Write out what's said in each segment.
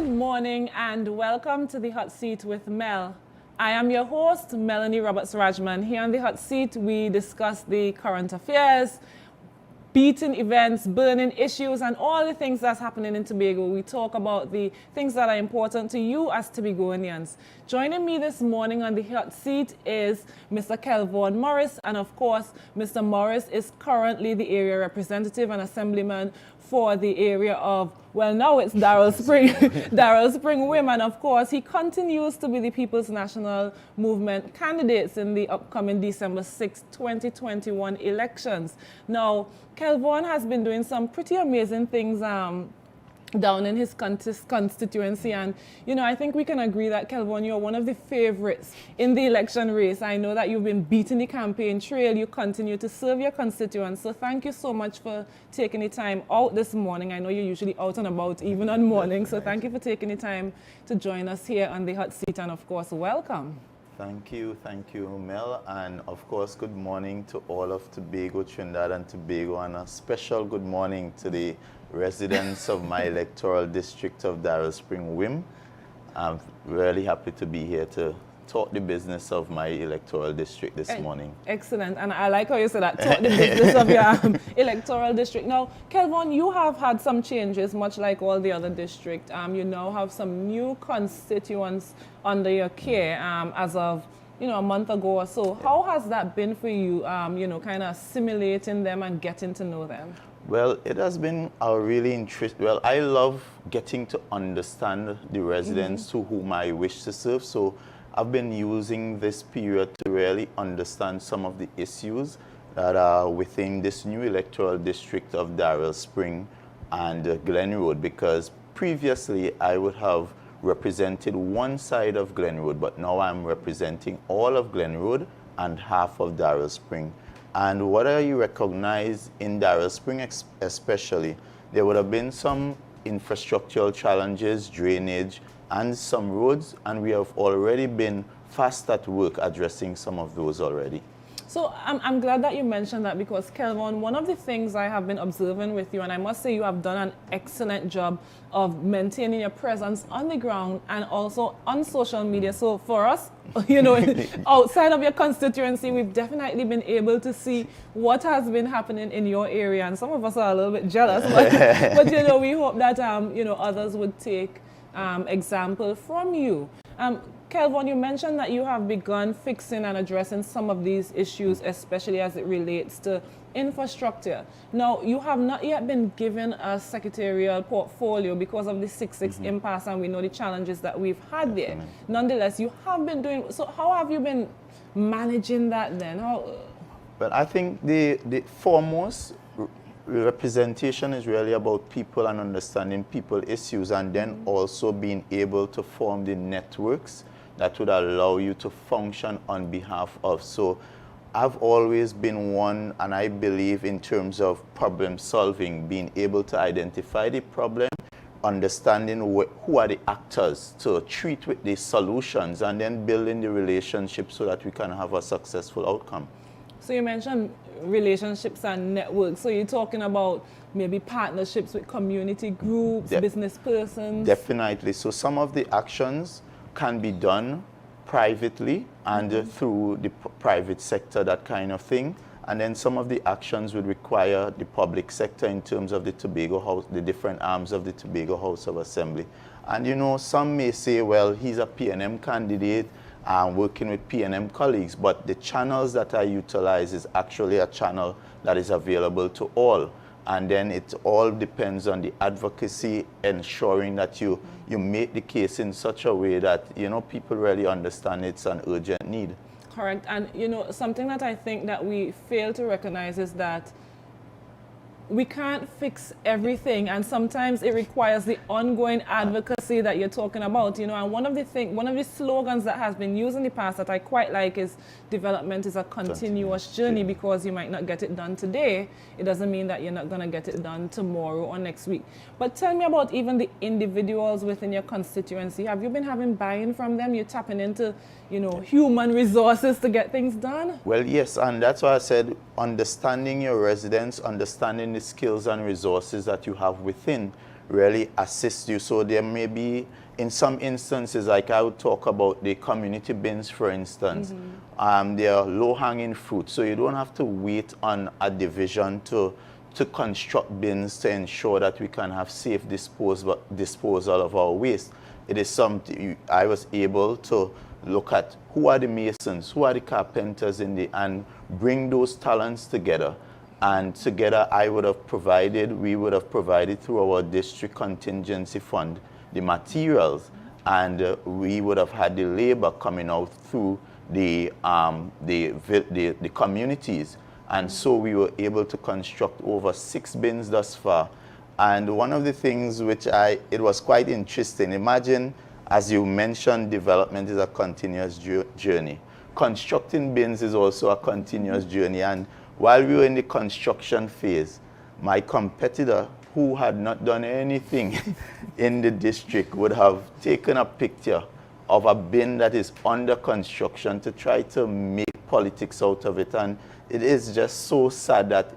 morning and welcome to the Hot Seat with Mel. I am your host, Melanie Roberts-Rajman. Here on the Hot Seat, we discuss the current affairs, beating events, burning issues, and all the things that's happening in Tobago. We talk about the things that are important to you as Tobagoanians. Joining me this morning on the Hot Seat is Mr. Kelvon Morris, and of course, Mr. Morris is currently the area representative and assemblyman for the area of, well, now it's Darrell Spring, Darrell Spring WIM, and of course, he continues to be the People's National Movement candidates in the upcoming December 6, 2021 elections. Now, Kelvon has been doing some pretty amazing things down in his constituency, and I think we can agree that, Kelvon, you're one of the favorites in the election race. I know that you've been beating the campaign trail. You continue to serve your constituents, so thank you so much for taking the time out this morning. I know you're usually out and about even on mornings, so thank you for taking the time to join us here on the Hot Seat, and of course, welcome. Thank you, Mel, and of course, good morning to all of Tobago, Trinidad and Tobago, and a special good morning to the residents of my electoral district of Darrell Spring WIM. I'm really happy to be here to talk the business of my electoral district this morning. Excellent, and I like how you said that, talk the business of your electoral district. Now, Kelvon, you have had some changes, much like all the other districts. You now have some new constituents under your care as of a month ago or so. How has that been for you, kind of assimilating them and getting to know them? Well, it has been a really interesting. Well, I love getting to understand the residents to whom I wish to serve. So I've been using this period to really understand some of the issues that are within this new electoral district of Darrell Spring and Glen Road, because previously I would have represented one side of Glen Road, but now I'm representing all of Glen Road and half of Darrell Spring. And what I recognize in Darrell Spring especially, there would have been some infrastructural challenges, drainage, and some roads, and we have already been fast at work addressing some of those already. So I'm glad that you mentioned that, because, Kelvon, one of the things I have been observing with you, and I must say you have done an excellent job of maintaining your presence on the ground and also on social media. So for us, outside of your constituency, we've definitely been able to see what has been happening in your area, and some of us are a little bit jealous, but we hope that others would take example from you. Kelvon, you mentioned that you have begun fixing and addressing some of these issues, especially as it relates to infrastructure. Now, you have not yet been given a secretarial portfolio because of the 6-6 impasse, and we know the challenges that we've had there. Nonetheless, you have been doing, so how have you been managing that then? Well, I think the foremost representation is really about people and understanding people issues, and then also being able to form the networks that would allow you to function on behalf of. So I've always been one, and I believe in terms of problem solving, being able to identify the problem, understanding who are the actors to treat with the solutions, and then building the relationships so that we can have a successful outcome. So you mentioned relationships and networks. So you're talking about maybe partnerships with community groups, business persons? Definitely. So some of the actions can be done privately and through the private sector, that kind of thing. And then some of the actions would require the public sector in terms of the Tobago House, the different arms of the Tobago House of Assembly. And some may say, well, he's a PNM candidate, working with PNM colleagues, but the channels that I utilize is actually a channel that is available to all. And then it all depends on the advocacy, ensuring that you make the case in such a way that, people really understand it's an urgent need. Correct. And, something that I think that we fail to recognize is that we can't fix everything, and sometimes it requires the ongoing advocacy that you're talking about, and one of the slogans that has been used in the past that I quite like is development is a continuous journey, because you might not get it done today. It doesn't mean that you're not going to get it done tomorrow or next week. But tell me about even the individuals within your constituency. Have you been having buy-in from them? You're tapping into, human resources to get things done? Well, yes, and that's why I said understanding your residents, understanding the skills and resources that you have within really assist you. So there may be, in some instances, like I would talk about the community bins, for instance, they are low-hanging fruit. So you don't have to wait on a division to construct bins to ensure that we can have safe disposal of our waste. It is something I was able to look at who are the masons, who are the carpenters and bring those talents together. And together we would have provided through our district contingency fund the materials, and we would have had the labor coming out through the communities. And so we were able to construct over 6 bins thus far. And one of the things which it was quite interesting, imagine, as you mentioned, development is a continuous journey. Constructing bins is also a continuous journey. And while we were in the construction phase, my competitor, who had not done anything in the district, would have taken a picture of a bin that is under construction to try to make politics out of it. And it is just so sad that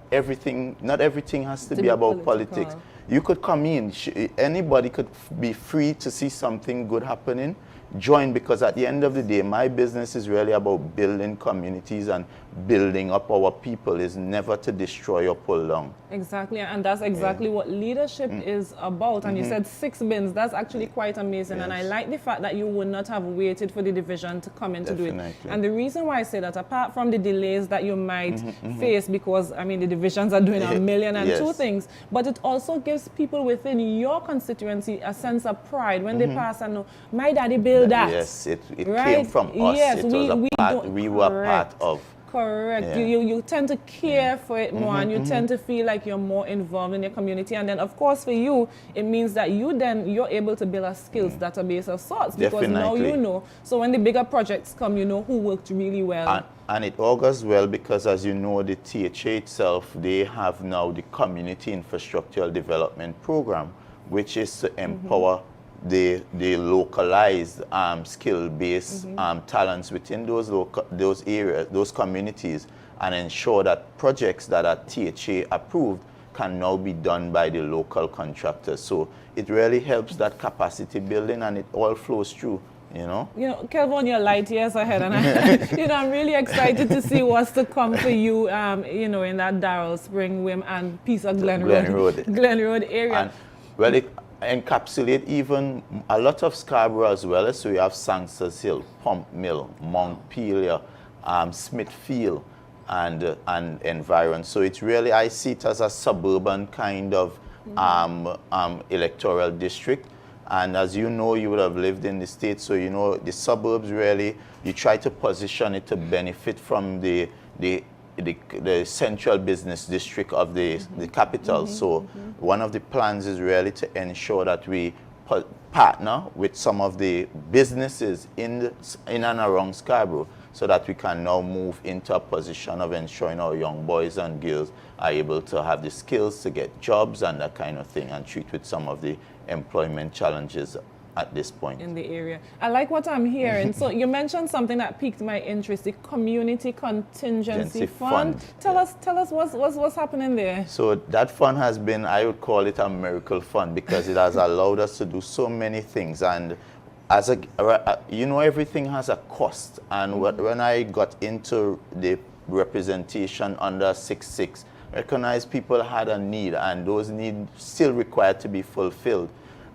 not everything has to be about politics. You could come in, anybody could be free to see something good happening, join, because at the end of the day, my business is really about building communities and building up our people. Is never to destroy or pull down. Exactly, and that's exactly what leadership is about. And you said 6 bins. That's actually quite amazing. Yes. And I like the fact that you would not have waited for the division to come in to do it. And the reason why I say that, apart from the delays that you might face, because I mean the divisions are doing 1,000,002 things, but it also gives people within your constituency a sense of pride when they pass and know, my daddy built that. Yes, it came from us. Yes, we were part of. Correct. Yeah. You tend to care for it more, and you tend to feel like you're more involved in your community. And then, of course, for you, it means that you're able to build a skills database of sorts, because now you know. So when the bigger projects come, you know who worked really well. And it augurs well because, as you know, the THA itself, they have now the Community Infrastructural Development Program, which is to empower the localized skill-based talents within those areas, those communities, and ensure that projects that are THA approved can now be done by the local contractors. So it really helps that capacity building, and it all flows through. You know, Kelvin, you're light years ahead, and I'm really excited to see what's to come for you, in that Darrell, Spring, Wim, and piece of Glen Road area. And, well, it encapsulate even a lot of Scarborough as well. So you have Sangsters Hill, Pump Mill, Montpelier, Smithfield, and environ. So it's really, I see it as a suburban kind of electoral district. And as you know, you would have lived in the States, so you know the suburbs really, you try to position it to benefit from the central business district of the capital. So one of the plans is really to ensure that we partner with some of the businesses in and around Scarborough, so that we can now move into a position of ensuring our young boys and girls are able to have the skills to get jobs and that kind of thing, and treat with some of the employment challenges at this point in the area. I like what I'm hearing. So you mentioned something that piqued my interest, the Community Contingency Fund. Tell us what's happening there. So that fund has been, I would call it a miracle fund, because it has allowed us to do so many things. And as everything has a cost. And when I got into the representation under 6.6, recognized people had a need, and those needs still required to be fulfilled.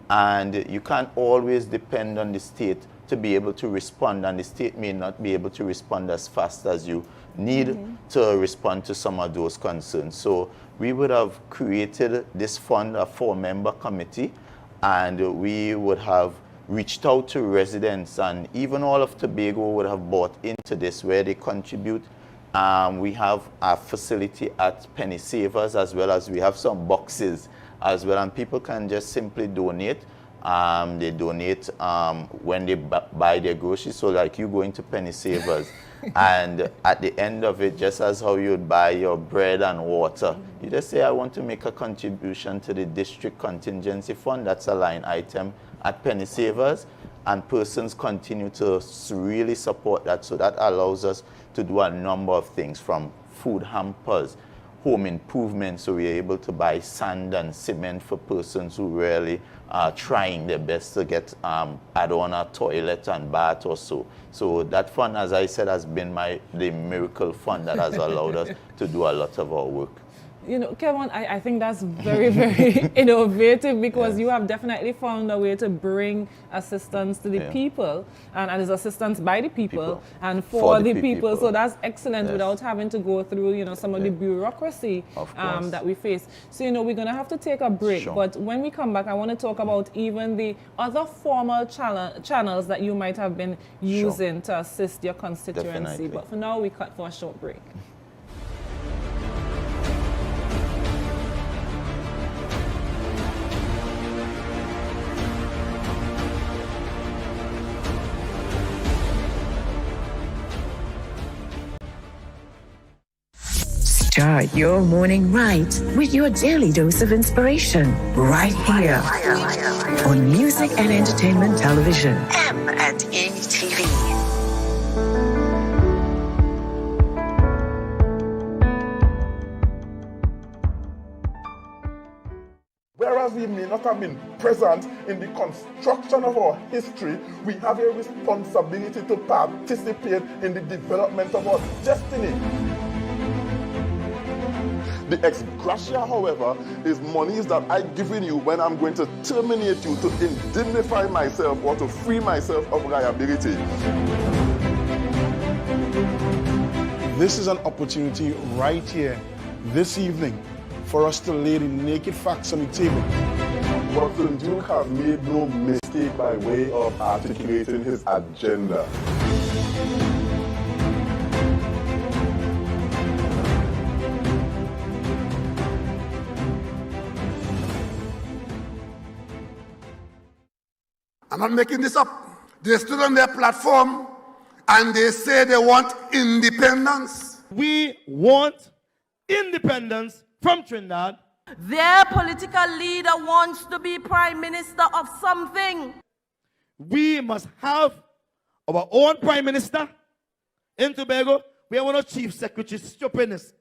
And you can't always depend on the state to be able to respond, and the state may not be able to respond as fast as you need to respond to some of those concerns. So we would have created this fund, a 4-member committee, and we would have reached out to residents, and even all of Tobago would have bought into this, where they contribute. We have a facility at Penny Savers, as well as we have some boxes as well, and people can just simply donate. They donate when they buy their groceries. So like you go into Penny Savers and at the end of it, just as how you would buy your bread and water, you just say, I want to make a contribution to the district contingency fund. That's a line item at Penny Savers, and persons continue to really support that. So that allows us to do a number of things, from food hampers, home improvement, so we're able to buy sand and cement for persons who really are trying their best to get add on a toilet and bath or so. So that fund, as I said, has been the miracle fund that has allowed us to do a lot of our work. You know, Kevin, I think that's very, very innovative, because yes, you have definitely found a way to bring assistance to the people, and it's assistance by the people and for the people. So that's excellent, yes, without having to go through, you know, some of the bureaucracy that we face. So, you know, we're going to have to take a break. Sure. But when we come back, I want to talk about even the other formal channels that you might have been using to assist your constituency. Definitely. But for now, we cut for a short break. Start your morning right with your daily dose of inspiration right here on Music and Entertainment Television, M&ETV. Whereas we may not have been present in the construction of our history, we have a responsibility to participate in the development of our destiny. The ex gratia, however, is monies that I've given you when I'm going to terminate you to indemnify myself or to free myself of liability. This is an opportunity right here, this evening, for us to lay the naked facts on the table. But the Duke has made no mistake by way of articulating his agenda. I'm not making this up. They stood on their platform and they say they want independence. We want independence from Trinidad. Their political leader wants to be prime minister of something. We must have our own prime minister in Tobago. We have no chief secretary. Stupidness.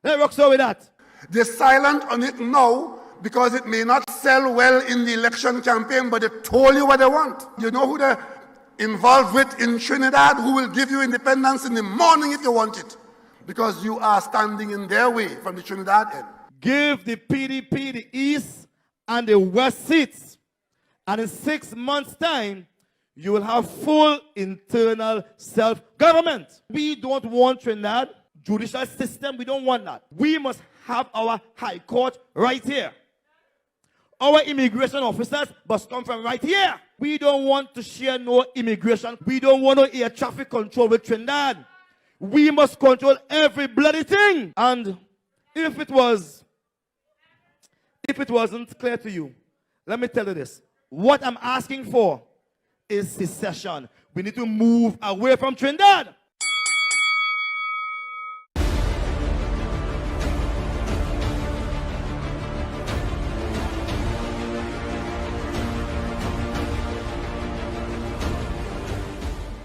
Let's rock so with that. They're silent on it now because it may not sell well in the election campaign, but they told you what they want. You know who they're involved with in Trinidad, who will give you independence in the morning if you want it, because you are standing in their way from the Trinidad end. Give the PDP the East and the West seats, and in 6 months' time, you will have full internal self-government. We don't want Trinidad judicial system. We don't want that. We must have our high court right here. Our immigration officers must come from right here. We don't want to share no immigration. We don't want no air traffic control with Trinidad. We must control every bloody thing. And if it wasn't clear to you, let me tell you this. What I'm asking for is secession. We need to move away from Trinidad.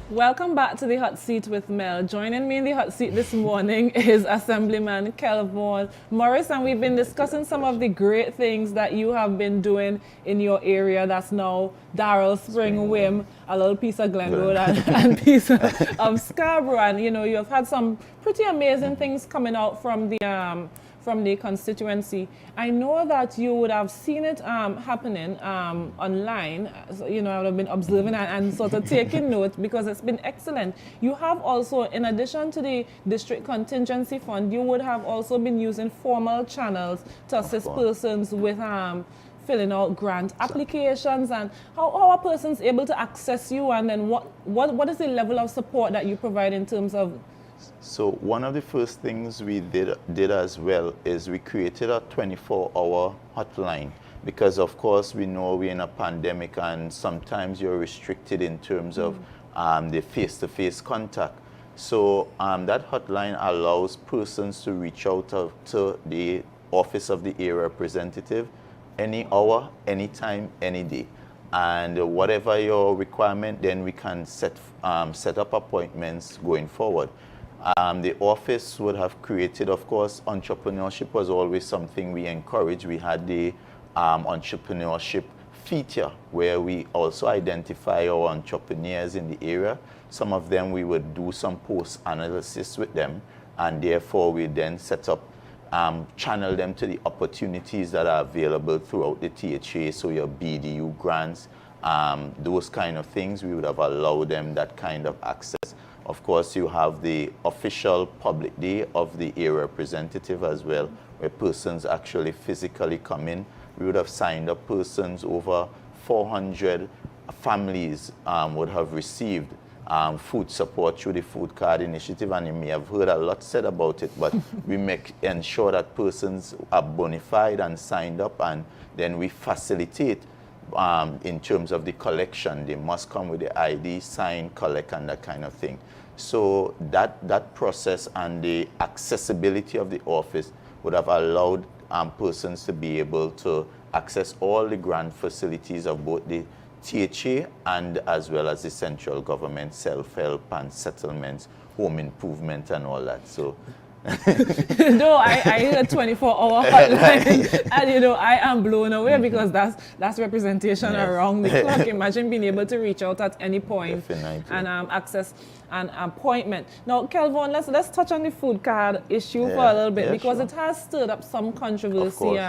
Welcome back to the Hot Seat with Mel. Joining me in the hot seat this morning is Assemblyman Kelvon Morris, and we've been discussing some of the great things that you have been doing in your area. That's now Darrell, Spring, Wim, a little piece of Glen Road and piece of Scarborough. And you know, you have had some pretty amazing things coming out from the constituency. I know that you would have seen it happening online. So, you know, I would have been observing and sort of taking note, because it's been excellent. You have also, in addition to the district contingency fund, you would have also been using formal channels to assist persons with filling out grant applications. And how are persons able to access you, and then what is the level of support that you provide in terms of? So one of the first things we did as well is we created a 24-hour hotline, because of course we know we're in a pandemic and sometimes you're restricted in terms of the face-to-face contact. So that hotline allows persons to reach out to the office of the area representative any hour, anytime, any day. And whatever your requirement, then we can set up appointments going forward. The office would have created, of course, entrepreneurship was always something we encourage. We had the entrepreneurship feature where we also identify our entrepreneurs in the area. Some of them we would do some post analysis with them, and therefore we then set up, channel them to the opportunities that are available throughout the THA, so your BDU grants, those kind of things, we would have allowed them that kind of access. Of course, you have the official public day of the area representative as well, where persons actually physically come in. We would have signed up persons, over 400 families would have received food support through the food card initiative, and you may have heard a lot said about it, but we ensure that persons are bona fide and signed up, and then we facilitate in terms of the collection. They must come with the ID, sign, collect, and that kind of thing. So that process and the accessibility of the office would have allowed persons to be able to access all the grant facilities of both the THA and as well as the central government, self-help and settlements, home improvement and all that. So no, I hear 24-hour hotline, and you know, I am blown away because that's representation around the clock. Imagine being able to reach out at any point and access an appointment. Now, Kelvin, let's touch on the food card issue for a little bit, because it has stirred up some controversy,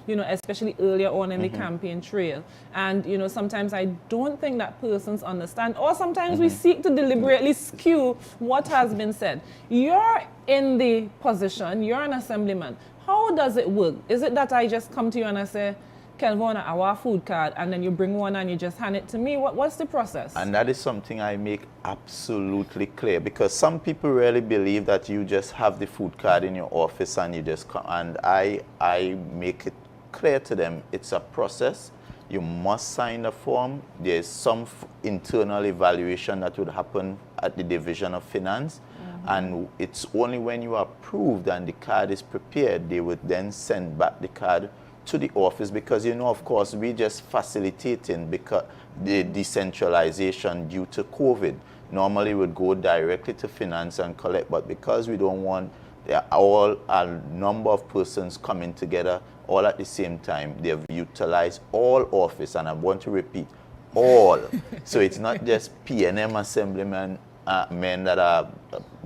you know, especially earlier on in the campaign trail. And, you know, sometimes I don't think that persons understand, or sometimes we seek to deliberately skew what has been said. You're in the position, you're an assemblyman. How does it work? Is it that I just come to you and I say, Kelvin, I want a food card, and then you bring one and you just hand it to me? What's the process? And that is something I make absolutely clear, because some people really believe that you just have the food card in your office and you just come, and I make it clear to them it's a process. You must sign a form. There's some internal evaluation that would happen at the Division of Finance, and it's only when you are approved and the card is prepared, they would then send back the card to the office, because, you know, of course, we just facilitating because the decentralization due to COVID. Normally we would go directly to finance and collect, but because we don't want a number of persons coming together all at the same time, they've utilized all office, and I want to repeat, all. So it's not just PNM assemblymen men that are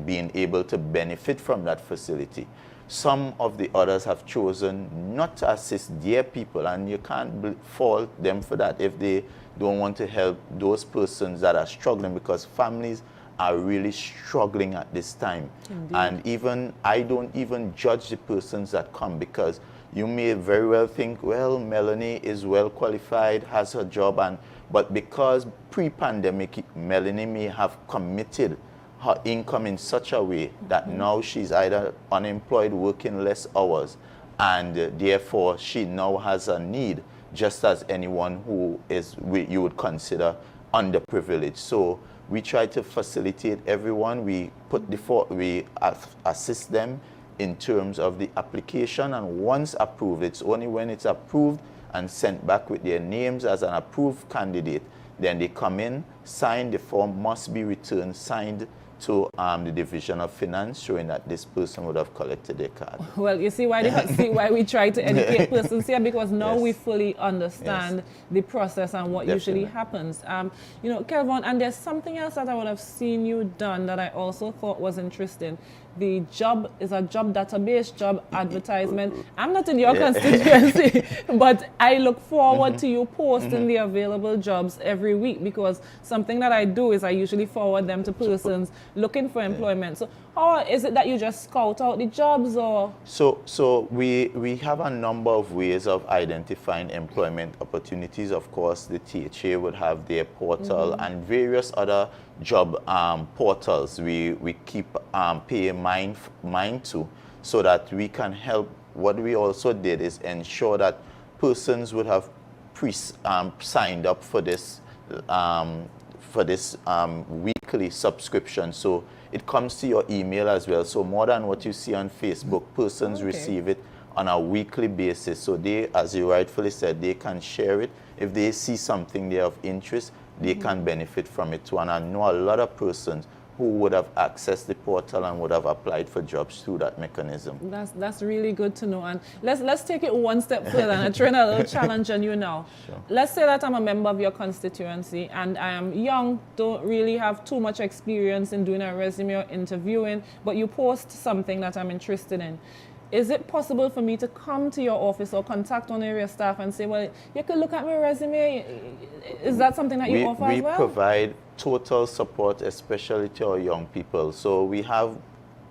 being able to benefit from that facility. Some of the others have chosen not to assist their people, and you can't fault them for that if they don't want to help those persons that are struggling, because families are really struggling at this time. Indeed. And I don't even judge the persons that come, because you may very well think, well, Melanie is well qualified, has her job, but because pre-pandemic, Melanie may have committed her income in such a way that now she's either unemployed, working less hours, and therefore she now has a need, just as anyone who is, you would consider underprivileged. So we try to facilitate everyone. We assist them in terms of the application, and once approved, it's only when it's approved and sent back with their names as an approved candidate, then they come in, sign, the form must be returned, signed to the Division of Finance, showing that this person would have collected their card. Well, you see why why we try to educate persons here, because now we fully understand the process and what usually happens. You know, Kelvin, and there's something else that I would have seen you done that I also thought was interesting. The job is a job database, job advertisement. I'm not in your constituency, but I look forward to you posting the available jobs every week, because something that I do is I usually forward them to persons looking for employment. So how is it that you just scout out the jobs, or? So we have a number of ways of identifying employment opportunities. Of course, the THA would have their portal and various other job portals we keep paying mind to, so that we can help. What we also did is ensure that persons would have signed up for this weekly subscription. So it comes to your email as well. So more than what you see on Facebook, persons receive it on a weekly basis. So they, as you rightfully said, they can share it. If they see something they are of interest, they can benefit from it too. And I know a lot of persons who would have accessed the portal and would have applied for jobs through that mechanism. That's really good to know. And let's take it one step further and I'm throwing a little challenge on you now. Sure. Let's say that I'm a member of your constituency and I am young, don't really have too much experience in doing a resume or interviewing, but you post something that I'm interested in. Is it possible for me to come to your office or contact one of your staff and say, well, you could look at my resume? Is that something that you offer as well? We provide total support, especially to our young people. So we have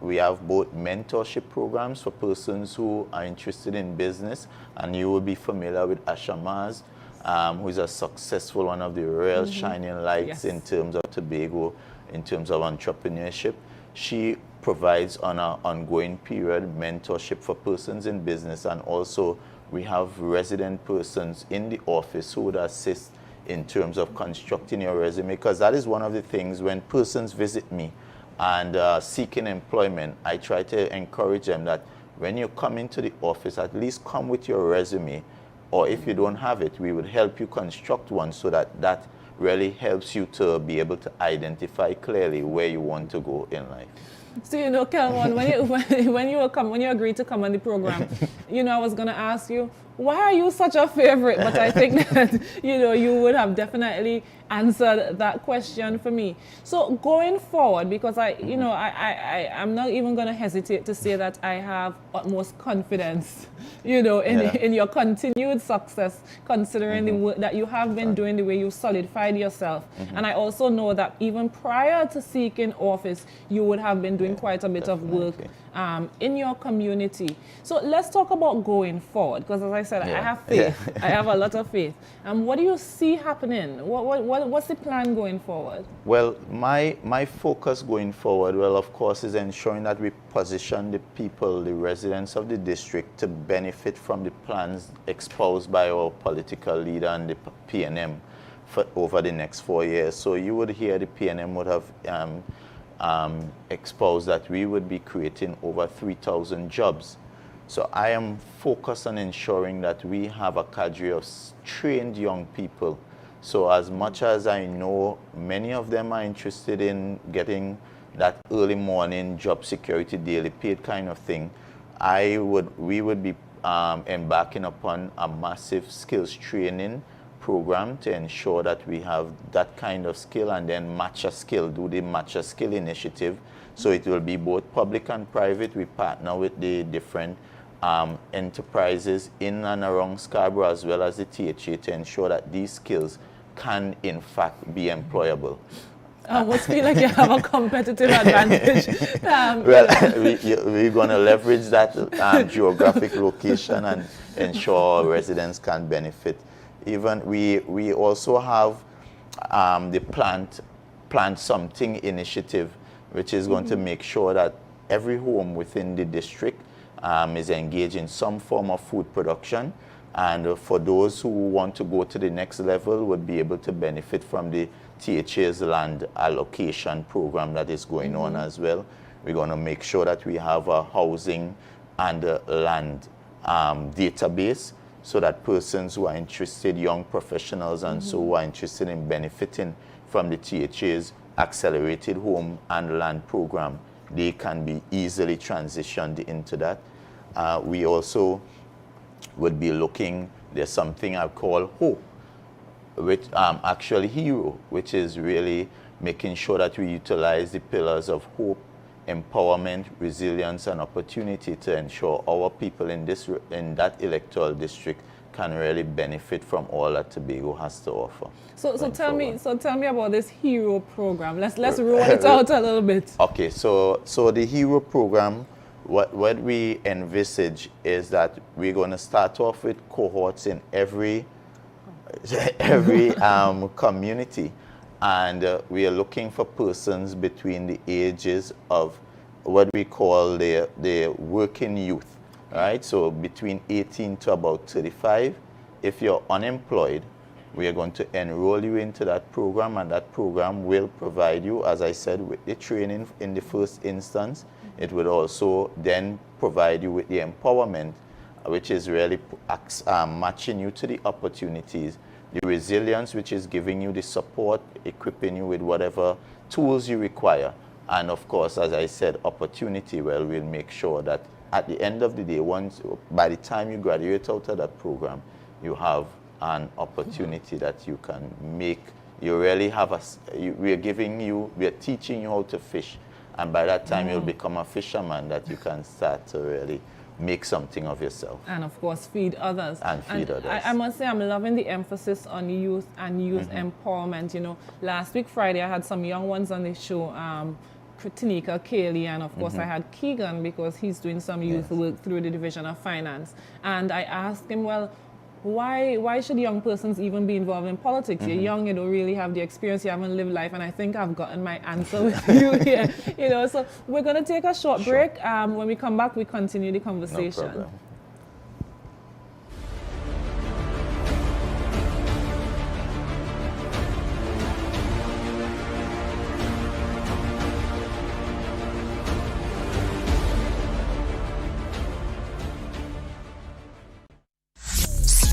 both mentorship programs for persons who are interested in business, and you will be familiar with Asha Mars, who is a successful one of the real shining lights in terms of Tobago, in terms of entrepreneurship. She provides on an ongoing period mentorship for persons in business, and also we have resident persons in the office who would assist in terms of constructing your resume, because that is one of the things when persons visit me and seeking employment, I try to encourage them that when you come into the office, at least come with your resume, or if you don't have it, we would help you construct one so that really helps you to be able to identify clearly where you want to go in life. So, you know, Kelvin, when you agreed to come on the program, you know, I was going to ask you, why are you such a favorite? But I think that, you know, you would have definitely answered that question for me. So going forward, because I'm not even going to hesitate to say that I have utmost confidence, you know, in your continued success, considering the work that you have been doing, the way you solidified yourself. And I also know that even prior to seeking office, you would have been doing quite a bit of work in your community. So let's talk about going forward, because as I said, I have faith. I have a lot of faith. What do you see happening? What's the plan going forward? Well, my focus going forward, well, of course, is ensuring that we position the people, the residents of the district, to benefit from the plans exposed by our political leader and the PNM for over the next 4 years. So you would hear the PNM would have exposed that we would be creating over 3,000 jobs. So I am focused on ensuring that we have a cadre of trained young people. So as much as I know many of them are interested in getting that early morning job security, daily paid kind of thing, we would be embarking upon a massive skills training program to ensure that we have that kind of skill, and then match a skill, do the match a skill initiative. So it will be both public and private. We partner with the different enterprises in and around Scarborough as well as the THA to ensure that these skills can in fact be employable. I almost feel like you have a competitive advantage. We're going to leverage that geographic location and ensure our residents can benefit. Even we also have the Plant Something initiative, which is going to make sure that every home within the district is engaged in some form of food production. And for those who want to go to the next level, would be able to benefit from the THA's land allocation program that is going on as well. We're going to make sure that we have a housing and a land database, so that persons who are interested, young professionals and so who are interested in benefiting from the THA's accelerated home and land program, they can be easily transitioned into that. We also would be looking, there's something I call HOPE, which actually HERO, which is really making sure that we utilize the pillars of hope, empowerment, resilience, and opportunity to ensure our people in that electoral district can really benefit from all that Tobago has to offer. So tell me about this HERO program. Let's roll it out a little bit. Okay, so the HERO program, what we envisage is that we're going to start off with cohorts in every community, and we are looking for persons between the ages of what we call the working youth, right? So between 18 to about 35. If you're unemployed, we are going to enroll you into that program, and that program will provide you, as I said, with the training in the first instance. It would also then provide you with the empowerment, which is really matching you to the opportunities, the resilience, which is giving you the support, equipping you with whatever tools you require, And of course, as I said, opportunity, well, we'll make sure that at the end of the day, by the time you graduate out of that program, you have an opportunity that you can make. You really have we're teaching you how to fish. And by that time, you'll become a fisherman that you can start to really make something of yourself. And of course, feed others. And feed others. I must say, I'm loving the emphasis on youth and youth empowerment. You know, last week, Friday, I had some young ones on the show, Tanika, Kaylee, and of course I had Keegan, because he's doing some youth work through the Division of Finance. And I asked him, well, why should young persons even be involved in politics? You're young, you don't really have the experience, you haven't lived life, and I think I've gotten my answer with you here. You know, so we're going to take a short break. When we come back, we continue the conversation. No problem.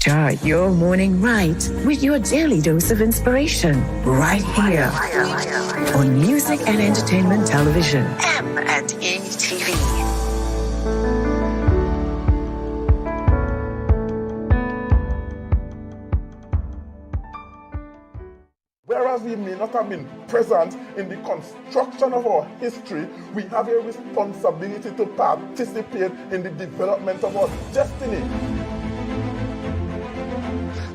Start your morning right with your daily dose of inspiration right here on Music and Entertainment Television, M&ETV. Whereas we may not have been present in the construction of our history, we have a responsibility to participate in the development of our destiny.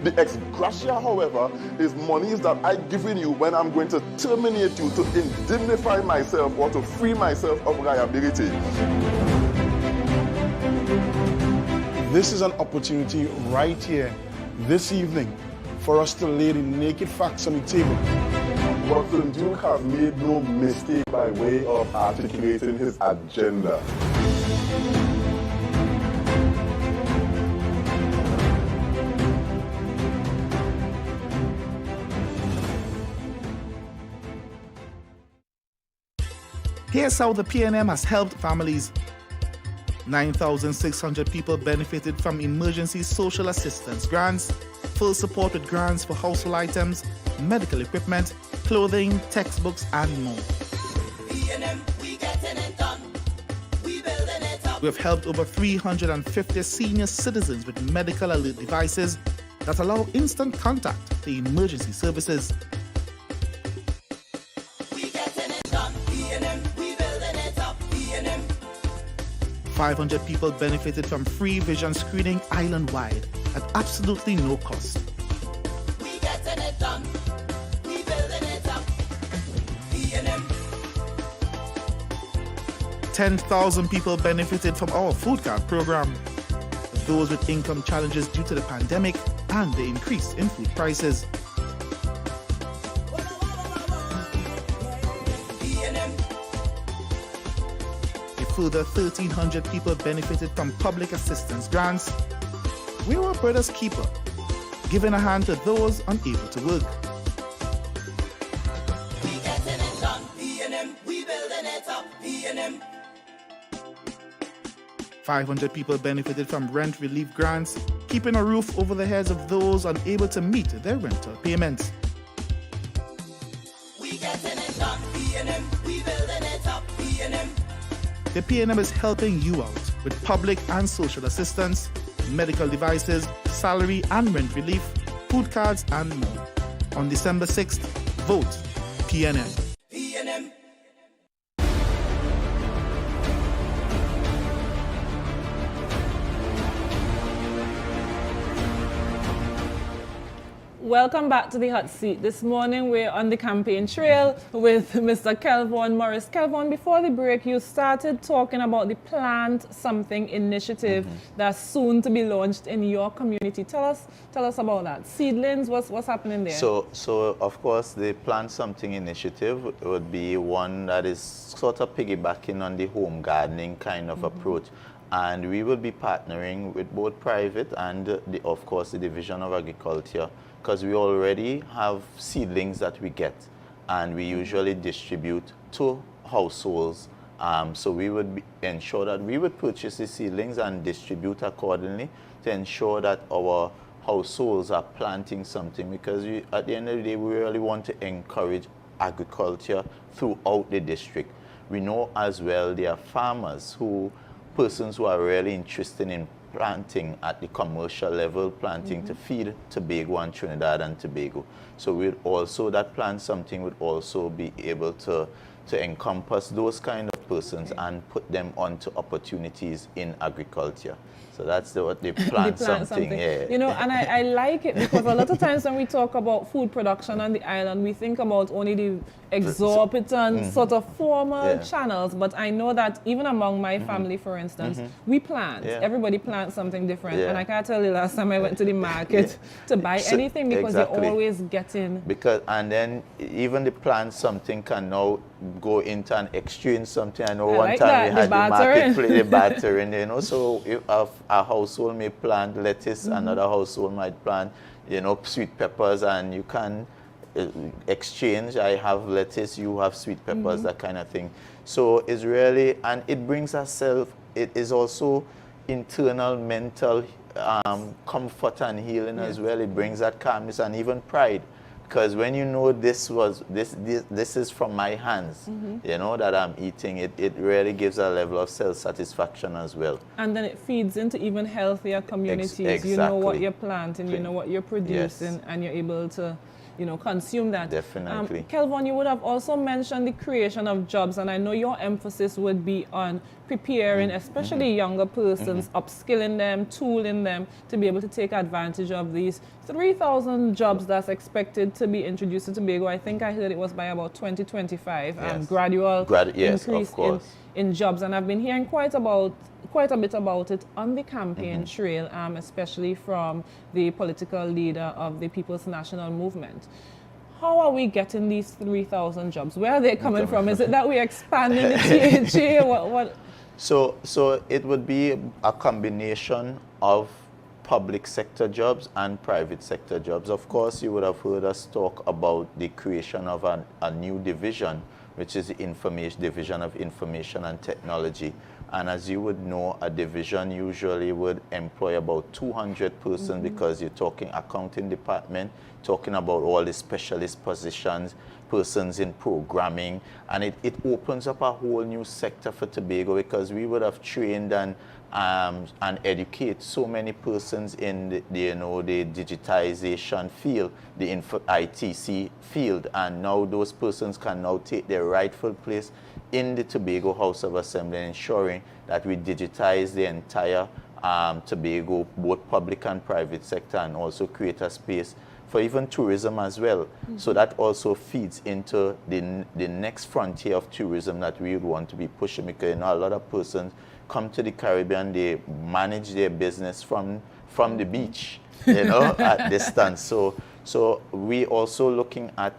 The ex gratia, however, is monies that I've given you when I'm going to terminate you to indemnify myself or to free myself of liability. This is an opportunity right here, this evening, for us to lay the naked facts on the table. But the Duke has made no mistake by way of articulating his agenda. Here's how the PNM has helped families. 9,600 people benefited from emergency social assistance grants, full support with grants for household items, medical equipment, clothing, textbooks, and more. We getting it done. We building it up. We have helped over 350 senior citizens with medical alert devices that allow instant contact to emergency services. 500 people benefited from free vision screening island-wide at absolutely no cost. We getting it done. We building it up. PNM. 10,000 people benefited from our food card program. Those with income challenges due to the pandemic and the increase in food prices. Further 1,300 people benefited from public assistance grants. We were brother's keeper, giving a hand to those unable to work. We getting it done. PNM. We building it up. PNM. 500 people benefited from rent relief grants, keeping a roof over the heads of those unable to meet their rental payments. We getting it done. PNM. We building it up. PNM. The PNM is helping you out with public and social assistance, medical devices, salary and rent relief, food cards, and more. On December 6th, vote PNM. PNM. Welcome back to the hot seat. This morning we're on the campaign trail with Mr. Kelvon Morris. Kelvon, before the break, you started talking about the Plant Something initiative that's soon to be launched in your community. Tell us about that. Seedlings, what's happening there? So of course, the Plant Something initiative would be one that is sort of piggybacking on the home gardening kind of approach. And we will be partnering with both private and, of course, the Division of Agriculture, because we already have seedlings that we get, and we usually distribute to households. So we would ensure that we would purchase the seedlings and distribute accordingly to ensure that our households are planting something, because at the end of the day, we really want to encourage agriculture throughout the district. we know as well there are farmers persons who are really interested in planting at the commercial level, planting to feed Tobago and Trinidad and Tobago. So that plan something would also be able to encompass those kind of persons and put them onto opportunities in agriculture. So that's what they plant, something. Yeah. You know, and I like it because a lot of times when we talk about food production on the island, we think about only the exorbitant sort of formal channels. But I know that even among my family, for instance, we plant. Yeah. Everybody plants something different. And I can't tell you last time I went to the market to buy anything because you're always getting. And then even the plant something can now go into an exchange something. I know one time we had the marketplace, the bartering, you know. So if a household may plant lettuce, another household might plant, you know, sweet peppers, and you can exchange. I have lettuce, you have sweet peppers, that kind of thing. So it's really, and it brings it is also internal mental comfort and healing as well. It brings that calmness and even pride. Because when you know this is from my hands, you know, that I'm eating, it really gives a level of self-satisfaction as well. And then it feeds into even healthier communities. Exactly. You know what you're planting, you know what you're producing, and you're able to, you know, consume that. Definitely. Kelvin, you would have also mentioned the creation of jobs, and I know your emphasis would be on preparing, especially younger persons, upskilling them, tooling them to be able to take advantage of these 3,000 jobs that's expected to be introduced to Tobago. I think I heard it was by about 2025, gradual increase in jobs. And I've been hearing quite a bit about it on the campaign trail, especially from the political leader of the People's National Movement. How are we getting these 3,000 jobs? Where are they coming from? Is it that we're expanding the THA? What? So it would be a combination of public sector jobs and private sector jobs. Of course, you would have heard us talk about the creation of a new division, which is the Division of Information and Technology. And as you would know, a division usually would employ about 200 persons because you're talking accounting department, talking about all the specialist positions, persons in programming, and it opens up a whole new sector for Tobago because we would have trained and educate so many persons in the digitization field, the ITC field, and now those persons can now take their rightful place in the Tobago House of Assembly, ensuring that we digitize the entire Tobago, both public and private sector, and also create a space for even tourism as well. So that also feeds into the next frontier of tourism that we would want to be pushing, because a lot of persons come to the Caribbean, they manage their business from the beach, at distance. So we also looking at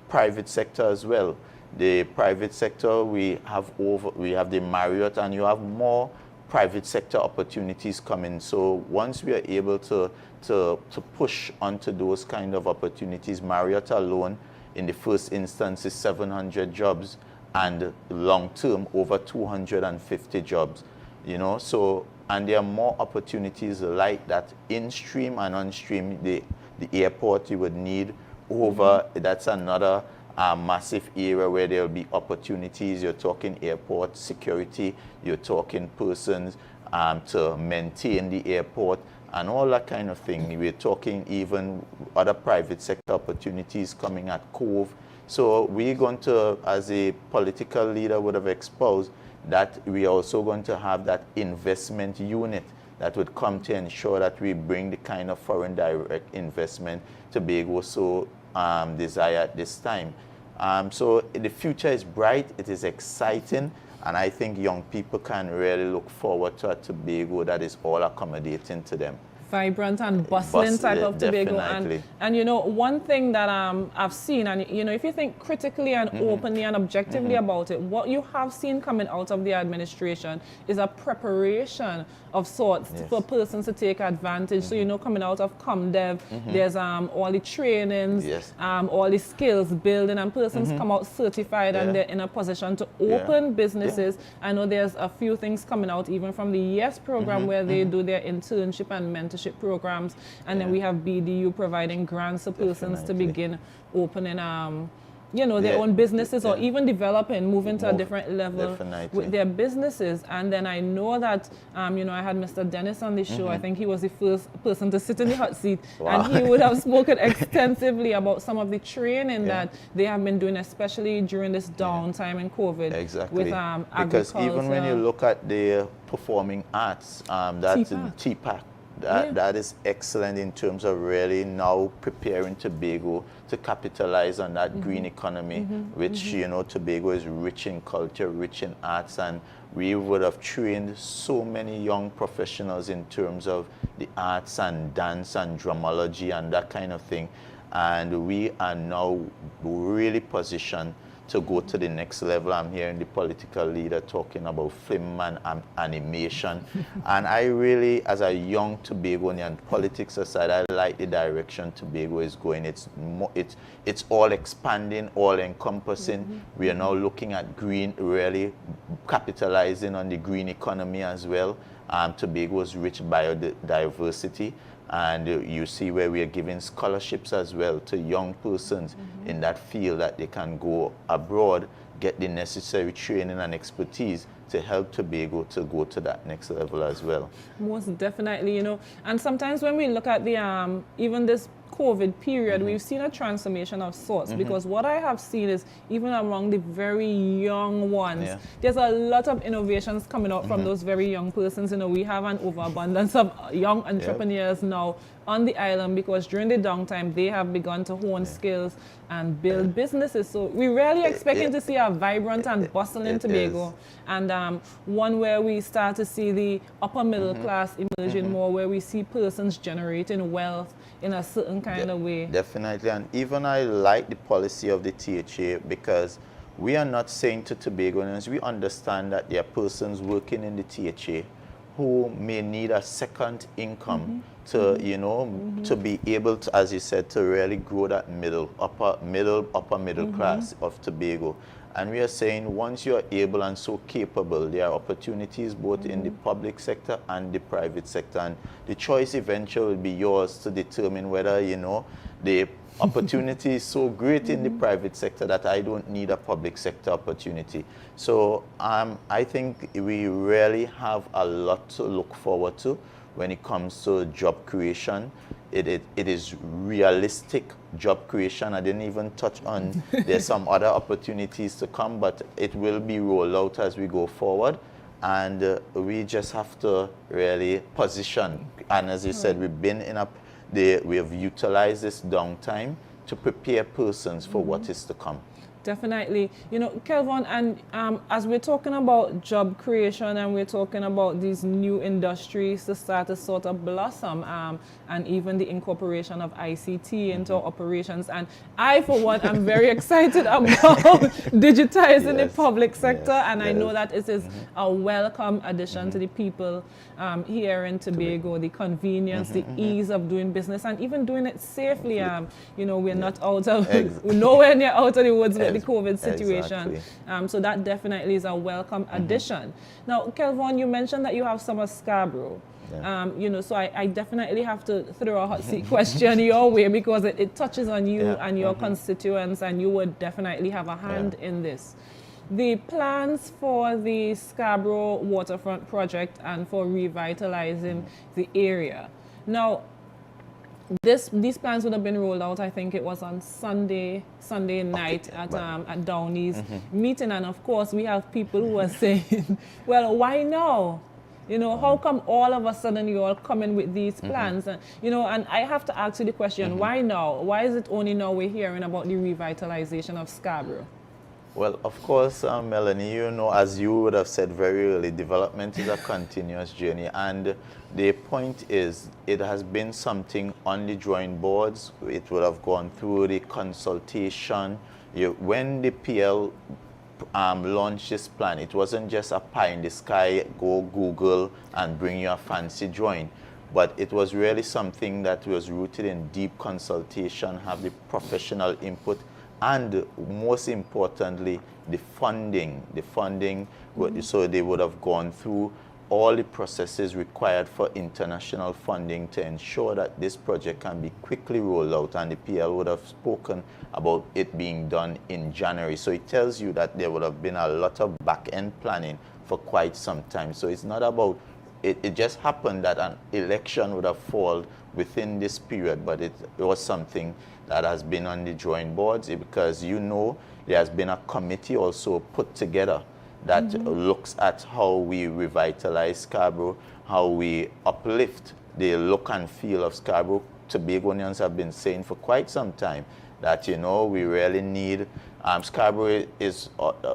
private sector as well. The private sector, we have the Marriott, and you have more private sector opportunities coming. So once we are able to push onto those kind of opportunities, Marriott alone in the first instance is 700 jobs, and long term over 250 jobs. So, and there are more opportunities like that in stream and on stream. The airport you would need over, that's another massive area where there will be opportunities. You're talking airport security, you're talking persons to maintain the airport and all that kind of thing. We're talking even other private sector opportunities coming at Cove. So we're going to, as a political leader, would have exposed that we are also going to have that investment unit that would come to ensure that we bring the kind of foreign direct investment Tobago so desire at this time. So the future is bright, it is exciting, and I think young people can really look forward to a Tobago that is all accommodating to them. Vibrant and bustling type of Tobago. And one thing that I've seen, and if you think critically and openly and objectively about it, what you have seen coming out of the administration is a preparation of sorts for persons to take advantage. So coming out of ComDev, there's all the trainings, all the skills building, and persons come out certified and they're in a position to open businesses. I know there's a few things coming out even from the YES program where they do their internship and mentorship programs, and then we have BDU providing grants to persons to begin opening you know, their Yeah, own businesses or yeah. even develop and move into a Move, different level definitely. with their businesses. And then I know that, you know, I had Mr. Dennis on the show. I think he was the first person to sit in the hot seat. Wow. And he would have spoken extensively about some of the training Yeah. that they have been doing, especially during this downtime in COVID. Exactly. With Because even when you agriculture. look at the performing arts, that's TPAC. TPAC. Yeah. That is excellent in terms of really now preparing Tobago to capitalize on that green economy, which, you know, Tobago is rich in culture, rich in arts, and we would have trained so many young professionals in terms of the arts and dance and dramology and that kind of thing. And we are now really positioned to go to the next level. I'm hearing the political leader talking about film and animation. And I really, as a young Tobagonian, politics aside, I like the direction Tobago is going. It's all expanding, all encompassing. We are now looking at green, really capitalizing on the green economy as well. Tobago's rich biodiversity. And you see where we are giving scholarships as well to young persons in that field, that they can go abroad, get the necessary training and expertise to help Tobago to go to that next level as well. Most definitely, you know. And sometimes when we look at the, even this COVID period, we've seen a transformation of sorts, because what I have seen is even among the very young ones, there's a lot of innovations coming out from those very young persons. You know, we have an overabundance of young entrepreneurs now on the island, because during the downtime they have begun to hone skills and build businesses. So we're really expecting to see a vibrant and bustling Tobago, and one where we start to see the upper middle class emerging more, where we see persons generating wealth in a certain kind of way. Definitely, and even I like the policy of the THA, because we are not saying to Tobagonians, we understand that there are persons working in the THA who may need a second income to, you know, to be able to, as you said, to really grow that upper middle class of Tobago. And we are saying once you are able and so capable, there are opportunities both in the public sector and the private sector. And the choice eventually will be yours to determine whether, you know, the opportunity is so great in the private sector that I don't need a public sector opportunity. So I think we really have a lot to look forward to when it comes to job creation. It is realistic job creation. I didn't even touch on there's some other opportunities to come, but it will be rolled out as we go forward. And we just have to really position. And as you said, we've been in we have utilized this downtime to prepare persons for what is to come. Definitely. You know, Kelvin, and as we're talking about job creation and we're talking about these new industries to start to sort of blossom, and even the incorporation of ICT into operations. And I, for one, am very excited about digitizing the public sector. And I know that it is a welcome addition to the people here in Tobago, the convenience, the ease of doing business, and even doing it safely. You know, we're not out of, we're nowhere near out of the woods with the COVID situation. Exactly. So that definitely is a welcome addition. Now, Kelvin, you mentioned that you have some of Scarborough. You know, so I definitely have to throw a hot seat question your way, because it touches on you and your constituents, and you would definitely have a hand in this. The plans for the Scarborough waterfront project and for revitalizing the area. Now, these plans would have been rolled out, I think it was on Sunday night at Downey's meeting. And of course, we have people who are saying, well, why now? You know, how come all of a sudden you all coming with these plans? And, you know, and I have to ask you the question, why now? Why is it only now we're hearing about the revitalization of Scarborough? Well, of course, Melanie, you know, as you would have said very early, development is a continuous journey. And the point is, it has been something on the drawing boards. It would have gone through the consultation. When the PL launched this plan, it wasn't just a pie in the sky, go Google and bring you a fancy drawing. But it was really something that was rooted in deep consultation, have the professional input, and most importantly, the funding. So they would have gone through all the processes required for international funding to ensure that this project can be quickly rolled out, and the PL would have spoken about it being done in January. So it tells you that there would have been a lot of back-end planning for quite some time. So it's not about, it just happened that an election would have fallen within this period, but it was something that has been on the drawing boards, because you know there has been a committee also put together that looks at how we revitalize Scarborough, how we uplift the look and feel of Scarborough. Tobagonians have been saying for quite some time that, you know, we really need, Scarborough is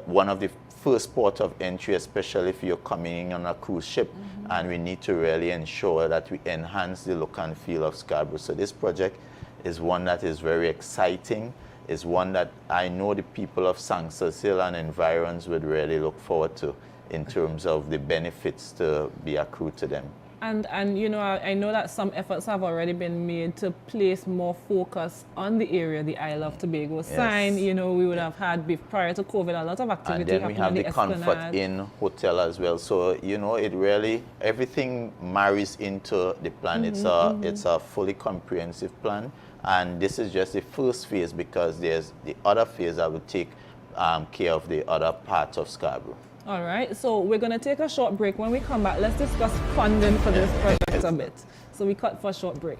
one of the first port of entry, especially if you're coming in on a cruise ship, and we need to really ensure that we enhance the look and feel of Scarborough. So this project is one that is very exciting, is one that I know the people of Sangsters Hill and environs would really look forward to in terms of the benefits to be accrued to them. And you know, I know that some efforts have already been made to place more focus on the area, the Isle of Tobago sign. You know, we would have had, prior to COVID, a lot of activity and then we have the Comfort Inn Hotel as well. So, you know, it really, everything marries into the plan. It's a fully comprehensive plan. And this is just the first phase, because there's the other phase that will take care of the other parts of Scarborough. All right, so we're going to take a short break. When we come back, let's discuss funding for this project a bit. So we cut for a short break.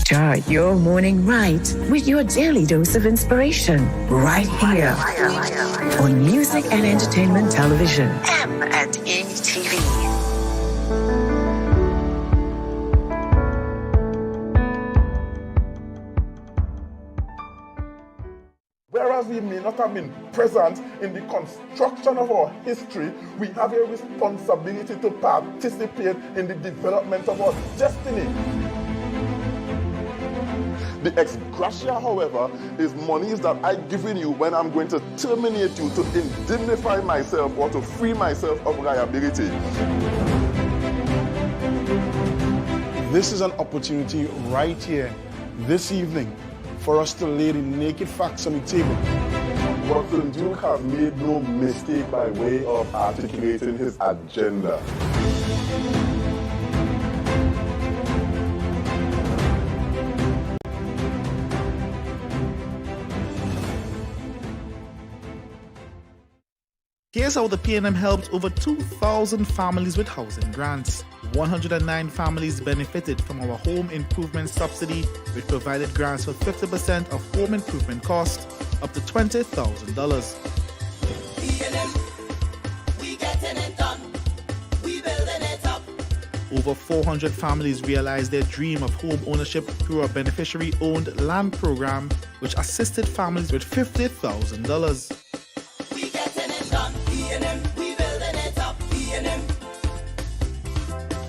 Start your morning right with your daily dose of inspiration right here on Music and Entertainment Television, M&ETV. Whereas we may not have been present in the construction of our history, we have a responsibility to participate in the development of our destiny. The ex gratia, however, is monies that I've given you when I'm going to terminate you, to indemnify myself or to free myself of liability. This is an opportunity right here, this evening, for us to lay the naked facts on the table. Watson Duke has made no mistake by way of articulating his agenda. Here's how the PNM helped over 2,000 families with housing grants. 109 families benefited from our home improvement subsidy, which provided grants for 50% of home improvement costs up to $20,000. PNM, we getting it done. We building it up. Over 400 families realized their dream of home ownership through a beneficiary-owned land program, which assisted families with $50,000.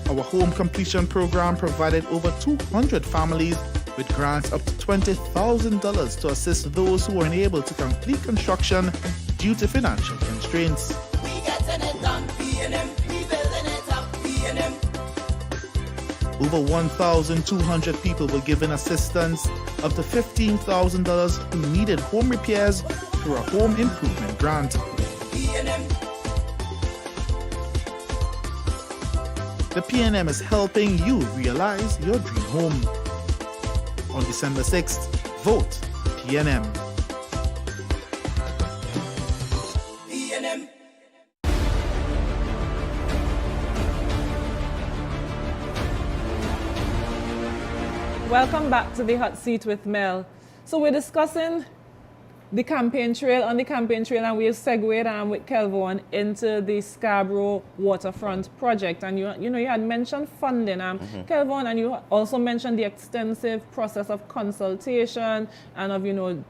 Our home completion program provided over 200 families with grants up to $20,000 to assist those who were unable to complete construction due to financial constraints. We getting it done, PNM. We building it up, PNM. Over 1,200 people were given assistance up to $15,000 who needed home repairs through a home improvement grant. PNM. The PNM is helping you realize your dream home. On December 6th, vote PNM. PNM. Welcome back to the Hot Seat with Mel. So we're discussing the campaign trail, and we've segued with Kelvon into the Scarborough Waterfront project. And you know, you had mentioned funding, Kelvon, and you also mentioned the extensive process of consultation and of, you know,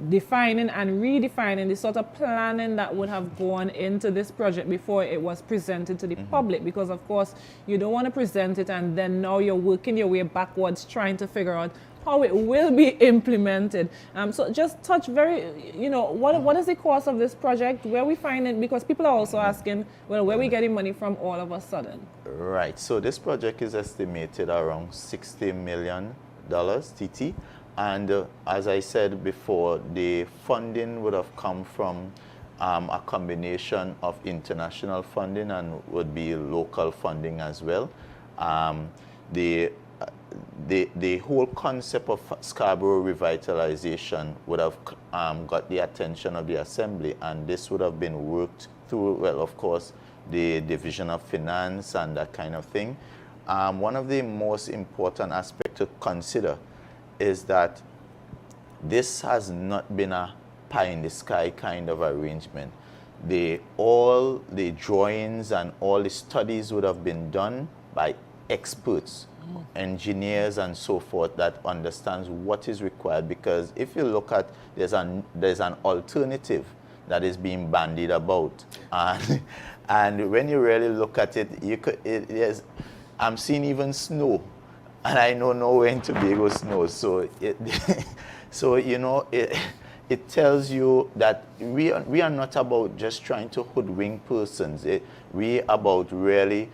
defining and redefining the sort of planning that would have gone into this project before it was presented to the public, because of course you don't want to present it and then now you're working your way backwards trying to figure out how it will be implemented. So just touch what is the cost of this project, where we find it, because people are also asking, well, where are we getting money from all of a sudden? Right, so this project is estimated around $60 million, TT. And as I said before, the funding would have come from a combination of international funding and would be local funding as well. The whole concept of Scarborough revitalization would have got the attention of the Assembly, and this would have been worked through, well, of course, the Division of Finance and that kind of thing. One of the most important aspects to consider is that this has not been a pie-in-the-sky kind of arrangement. All the drawings and all the studies would have been done by experts, engineers and so forth, that understands what is required. Because if you look at, there's an alternative that is being bandied about, and when you really look at it, I'm seeing even snow, and I know nowhere in Tobago snow. So it tells you that we are not about just trying to hoodwink persons. We are about really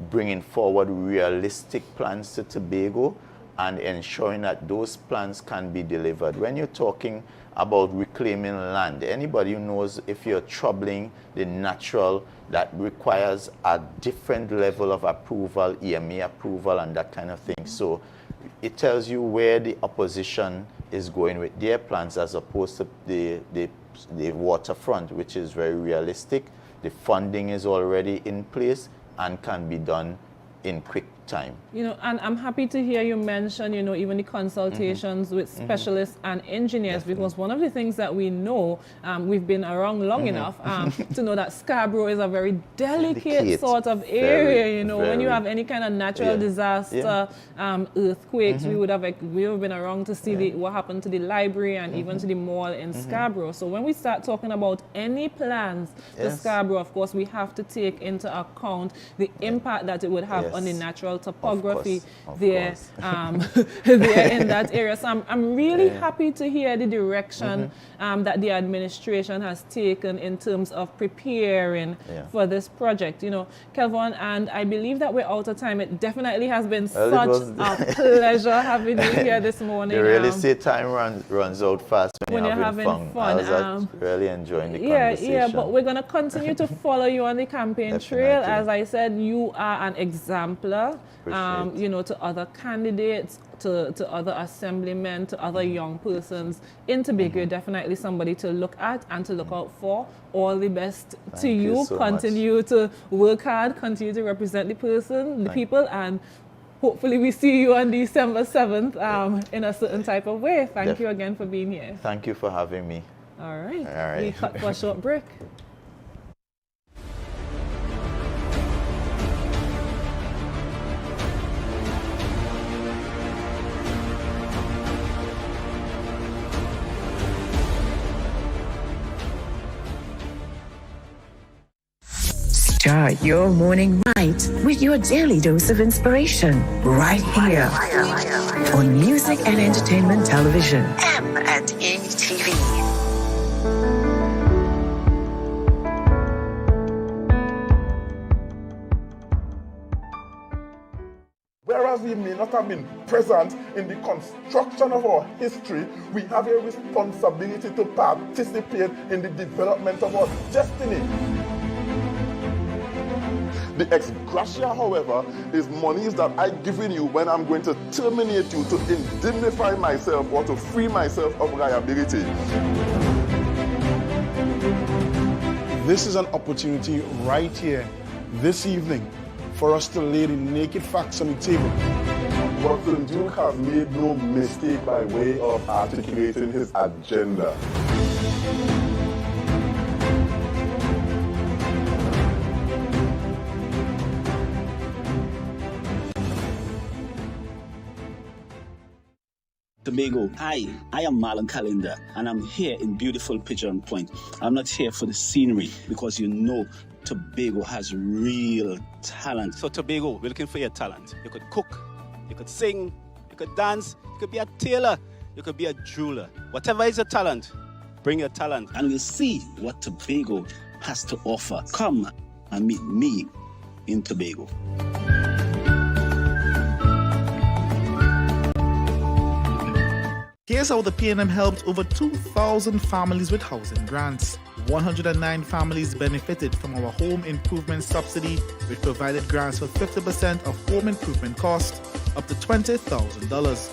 bringing forward realistic plans to Tobago and ensuring that those plans can be delivered. When you're talking about reclaiming land, anybody who knows, if you're troubling the natural, that requires a different level of approval, EMA approval and that kind of thing. So it tells you where the opposition is going with their plans, as opposed to the waterfront, which is very realistic. The funding is already in place and can be done in quick time. And I'm happy to hear you mention, even the consultations with specialists and engineers, because one of the things that we know, we've been around long enough to know that Scarborough is a very delicate sort of area. When you have any kind of natural disaster, earthquakes, we would have been around to see what happened to the library and even to the mall in Scarborough. So when we start talking about any plans for Scarborough, of course, we have to take into account the impact that it would have on the natural topography there in that area. So I'm really happy to hear the direction that the administration has taken in terms of preparing for this project. Kelvin, and I believe that we're out of time. It definitely has been such a pleasure having you here this morning. They really say time runs out fast when you're having fun. I was really enjoying the conversation. Yeah, but we're going to continue to follow you on the campaign trail. As I said, you are an exemplar, to other candidates, to other assemblymen, to other young persons in Tobago. You're definitely somebody to look at and to look out for. All the best to you. So continue to work hard, continue to represent the people, and hopefully we see you on December 7th in a certain type of way. Thank you again for being here. Thank you for having me. All right. We cut for a short break. Start your morning right with your daily dose of inspiration right here on Music and Entertainment Television, M&ETV. Whereas we may not have been present in the construction of our history, we have a responsibility to participate in the development of our destiny. The ex gratia, however, is monies that I've given you when I'm going to terminate you to indemnify myself or to free myself of liability. This is an opportunity right here, this evening, for us to lay the naked facts on the table. But the Duke has made no mistake by way of articulating his agenda. Tobago, I am Marlon Calendar, and I'm here in beautiful Pigeon Point. I'm not here for the scenery, because Tobago has real talent. So Tobago, we're looking for your talent. You could cook, you could sing, you could dance, you could be a tailor, you could be a jeweler. Whatever is your talent, bring your talent. And we'll see what Tobago has to offer. Come and meet me in Tobago. Here's how the PNM helped over 2,000 families with housing grants. 109 families benefited from our home improvement subsidy, which provided grants for 50% of home improvement costs up to $20,000.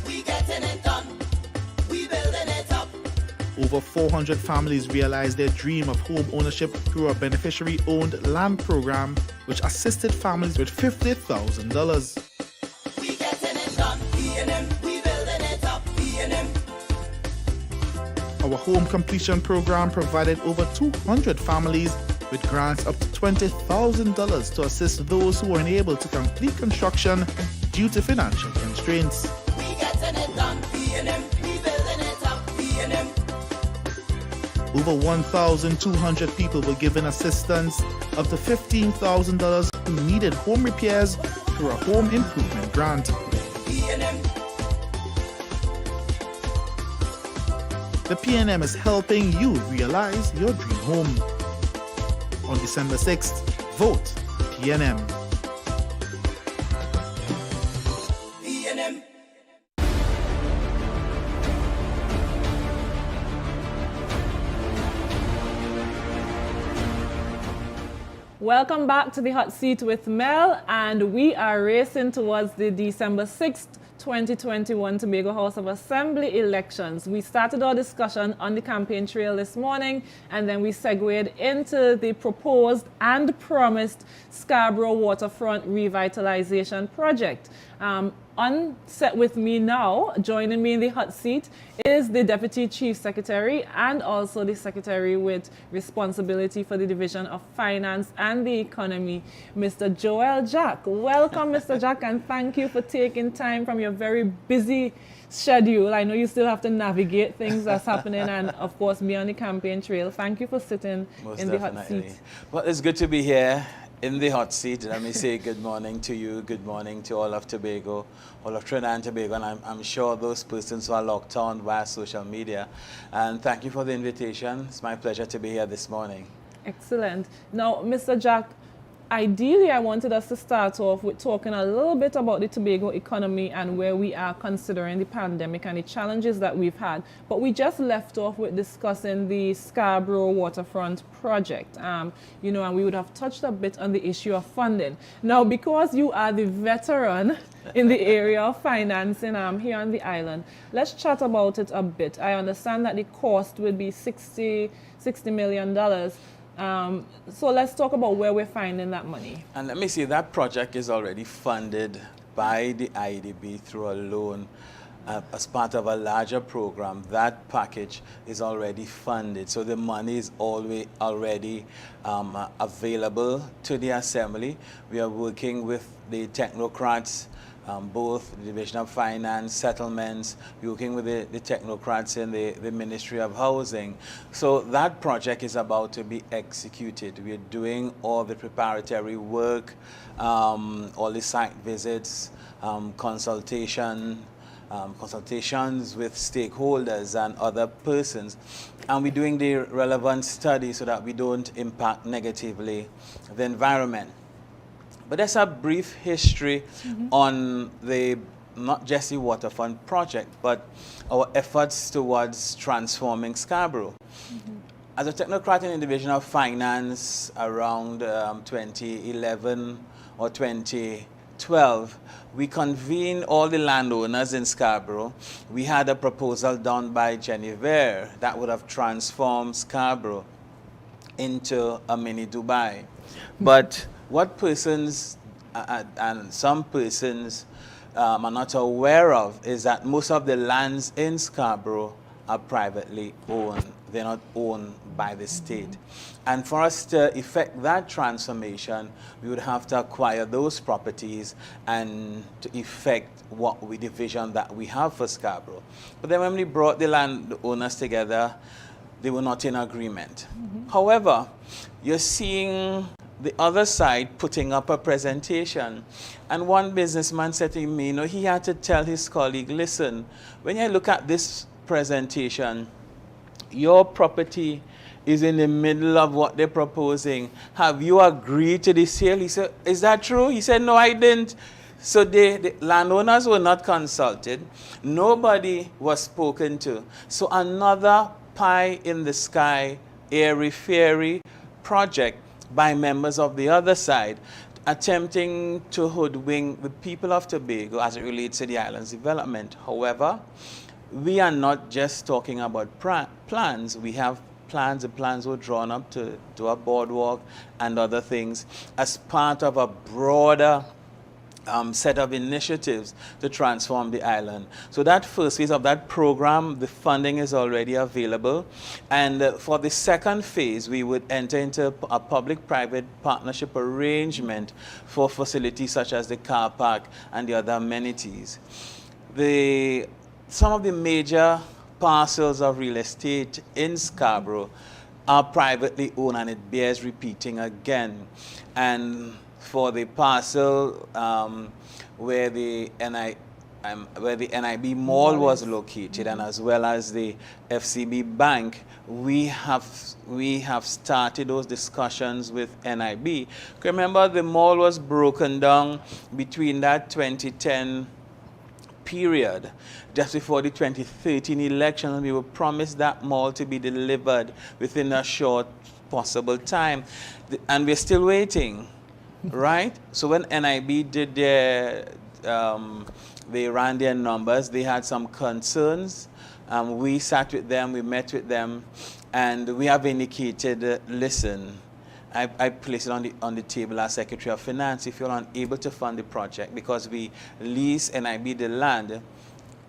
We getting it done. We building it up. Over 400 families realized their dream of home ownership through a beneficiary-owned land program, which assisted families with $50,000. We getting it done. We building it up. Our home completion program provided over 200 families with grants up to $20,000 to assist those who were unable to complete construction due to financial constraints. We getting it done. We building it up. Over 1,200 people were given assistance up to $15,000 who needed home repairs through a home improvement grant. The PNM is helping you realize your dream home. On December 6th, vote PNM. Welcome back to the Hot Seat with Mel, and we are racing towards the December 6th, 2021 Tobago House of Assembly elections. We started our discussion on the campaign trail this morning, and then we segued into the proposed and promised Scarborough Waterfront Revitalization Project. On set with me now, joining me in the hot seat, is the Deputy Chief Secretary and also the Secretary with responsibility for the Division of Finance and the Economy, Mr. Joel Jack. Welcome, Mr. Jack, and thank you for taking time from your very busy schedule. I know you still have to navigate things that's happening and, of course, be on the campaign trail. Thank you for sitting in the hot seat. Well, it's good to be here in the hot seat. Let me say good morning to you, good morning to all of Tobago, all of Trinidad and Tobago, and I'm sure those persons who are locked on via social media. And thank you for the invitation. It's my pleasure to be here this morning. Excellent. Now, Mr. Jack, ideally, I wanted us to start off with talking a little bit about the Tobago economy and where we are considering the pandemic and the challenges that we've had. But we just left off with discussing the Scarborough Waterfront project, and we would have touched a bit on the issue of funding. Now, because you are the veteran in the area of financing here on the island, let's chat about it a bit. I understand that the cost will be $60 million. So let's talk about where we're finding that money. And let me see, that project is already funded by the IDB through a loan as part of a larger program. That package is already funded. So the money is already available to the Assembly. We are working with the technocrats, both the Division of Finance, Settlements, working with the technocrats in the Ministry of Housing. So that project is about to be executed. We're doing all the preparatory work, all the site visits, consultations with stakeholders and other persons. And we're doing the relevant study so that we don't impact negatively the environment. But that's a brief history on not just the waterfront project, but our efforts towards transforming Scarborough. As a technocrat in the Division of Finance around 2011 or 2012, we convened all the landowners in Scarborough. We had a proposal done by Genevieve that would have transformed Scarborough into a mini Dubai. But what persons and some persons are not aware of is that most of the lands in Scarborough are privately owned. They're not owned by the state. And for us to effect that transformation, we would have to acquire those properties and to effect the vision that we have for Scarborough. But then when we brought the landowners together, they were not in agreement. However, you're seeing the other side putting up a presentation. And one businessman said to me, he had to tell his colleague, listen, when you look at this presentation, your property is in the middle of what they're proposing. Have you agreed to the sale? He said, is that true? He said, no, I didn't. So the landowners were not consulted. Nobody was spoken to. So another pie in the sky, airy-fairy project by members of the other side, attempting to hoodwink the people of Tobago as it relates to the island's development. However, we are not just talking about plans. We have plans. The plans were drawn up to do a boardwalk and other things as part of a broader set of initiatives to transform the island. So that first phase of that program, the funding is already available. And for the second phase, we would enter into a public-private partnership arrangement for facilities such as the car park and the other amenities. Some of the major parcels of real estate in Scarborough are privately owned, and it bears repeating again. And for the parcel where the NIB Mall was located, and as well as the FCB Bank, we have started those discussions with NIB. Remember, the mall was broken down between that 2010 period, just before the 2013 election, and we were promised that mall to be delivered within a short possible time, and we're still waiting. Right? So when NIB did they ran their numbers, they had some concerns. We sat with them, we met with them, and we have indicated, listen, I placed it on the table as Secretary of Finance. If you're unable to fund the project because we lease NIB the land,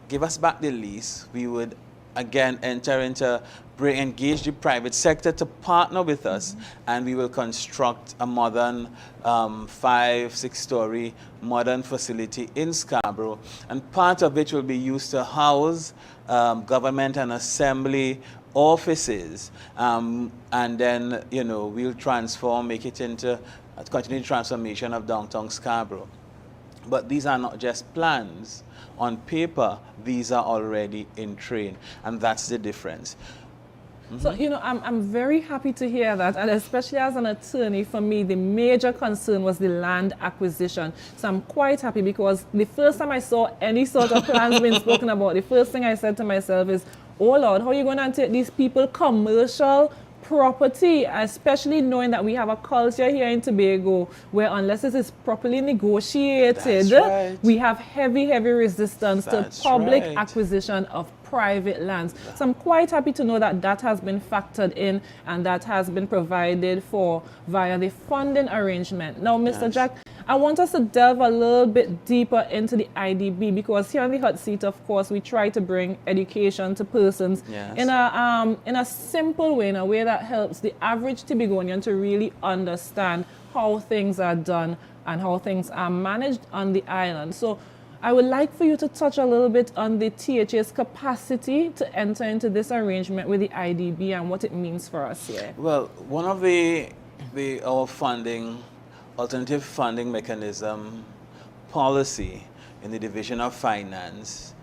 give us back the lease. We would again engage the private sector to partner with us, and we will construct a modern 5-6-story modern facility in Scarborough, and part of it will be used to house government and assembly offices, and then we'll make it into a continued transformation of downtown Scarborough. But these are not just plans on paper, these are already in train, and that's the difference. So, I'm very happy to hear that, and especially as an attorney, for me, the major concern was the land acquisition. So I'm quite happy, because the first time I saw any sort of plans being spoken about, the first thing I said to myself is, oh Lord, how are you going to take these people commercial property, especially knowing that we have a culture here in Tobago where unless it is properly negotiated, we have heavy resistance to public acquisition of private lands. So I'm quite happy to know that that has been factored in and that has been provided for via the funding arrangement. Now, Mr. Jack, I want us to delve a little bit deeper into the IDB, because here on the hot seat, of course, we try to bring education to persons in a simple way, in a way that helps the average Tobagonian to really understand how things are done and how things are managed on the island. So I would like for you to touch a little bit on the THA's capacity to enter into this arrangement with the IDB and what it means for us here. Well, one of our alternative funding mechanism policy in the Division of Finance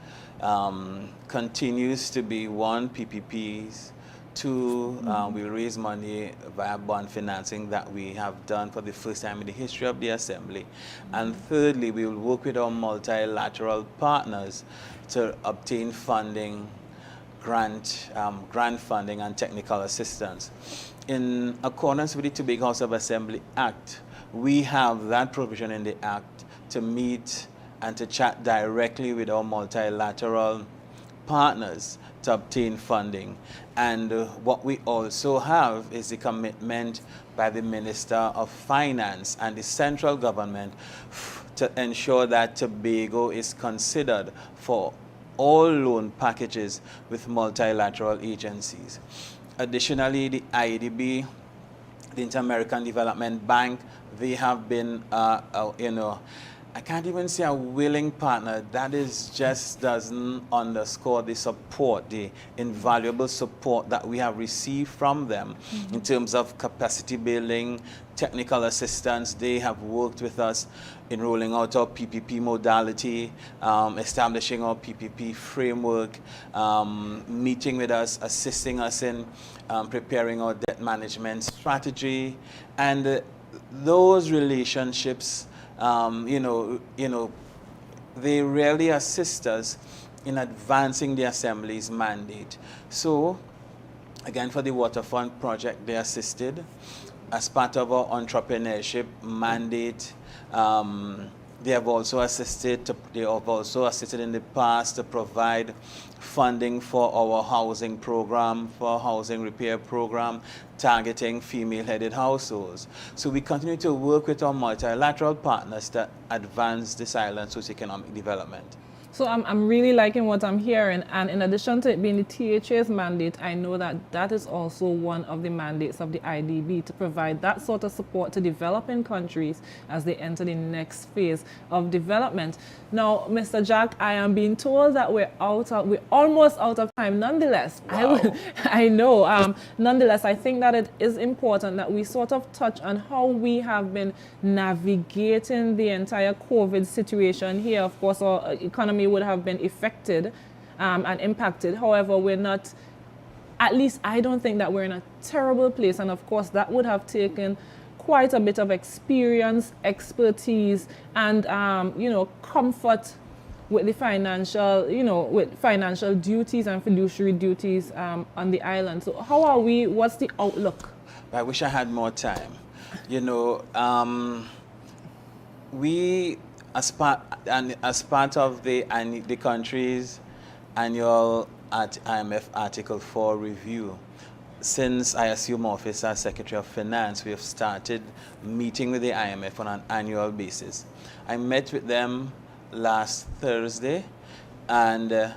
continues to be 1, PPPs, 2, we'll raise money via bond financing that we have done for the first time in the history of the Assembly. And thirdly, we will work with our multilateral partners to obtain funding, grant funding and technical assistance. In accordance with the Tobago House of Assembly Act, we have that provision in the Act to meet and to chat directly with our multilateral partners to obtain funding. And what we also have is the commitment by the Minister of Finance and the central government to ensure that Tobago is considered for all loan packages with multilateral agencies. Additionally, the IDB, the Inter-American Development Bank, they have been I can't even say a willing partner. That is just doesn't underscore the support, the invaluable support that we have received from them in terms of capacity building, technical assistance. They have worked with us in rolling out our PPP modality, establishing our PPP framework, meeting with us, assisting us in preparing our debt management strategy, and those relationships. They really assist us in advancing the Assembly's mandate. So, again, for the Waterfront project, they assisted. As part of our entrepreneurship mandate, they have also assisted in the past to provide funding for our housing program, for our housing repair program, targeting female-headed households. So we continue to work with our multilateral partners to advance this island's socioeconomic development. So I'm really liking what I'm hearing, and in addition to it being the THA's mandate, I know that that is also one of the mandates of the IDB to provide that sort of support to developing countries as they enter the next phase of development. Now, Mr. Jack, I am being told that we're almost out of time. Nonetheless, Wow. I know. Nonetheless, I think that it is important that we sort of touch on how we have been navigating the entire COVID situation here. Of course, our economy would have been affected and impacted. However, we're not, at least I don't think that we're in a terrible place. And of course, that would have taken quite a bit of experience, expertise, and comfort with the financial, with financial duties and fiduciary duties on the island. So how are we? What's the outlook? I wish I had more time. We, as part of the country's annual IMF Article 4 review, since I assumed office as Secretary of Finance, we have started meeting with the IMF on an annual basis. I met with them last Thursday, and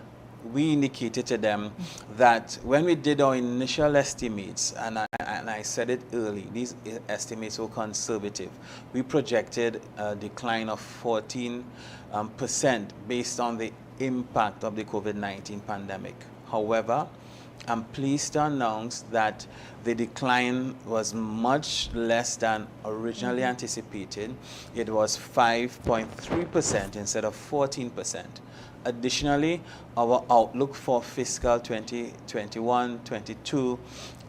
we indicated to them that when we did our initial estimates, and I said it early, these estimates were conservative. We projected a decline of 14% based on the impact of the COVID-19 pandemic. However, I'm pleased to announce that the decline was much less than originally anticipated. It was 5.3% instead of 14%. Additionally, our outlook for fiscal 2021-22